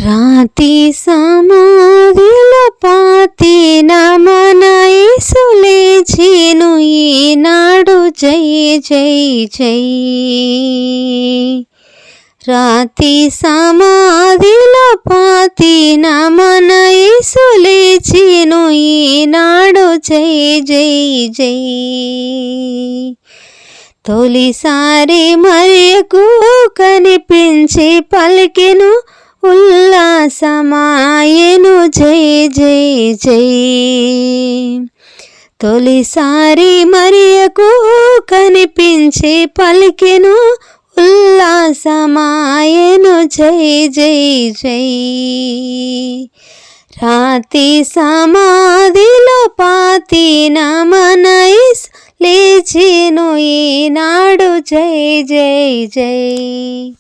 రాతి సమాధిలో పాతిన మన యేసు లేచెను ఈనాడు జై జై జై. రాతి సమాధిలో పాతిన మన యేసు లేచెను ఈనాడు జై జై జై. తొలిసారి మరియకు కనిపించి పలికెను ఉల్లాసమాయెను జై జై జై. తొలిసారి మరియకు కనిపించి పలికెను ఉల్లాసమాయెను జై జై జై. రాతి సమాధిలో పాతిన మన యేసు లేచెను ఈనాడు జై జై జై.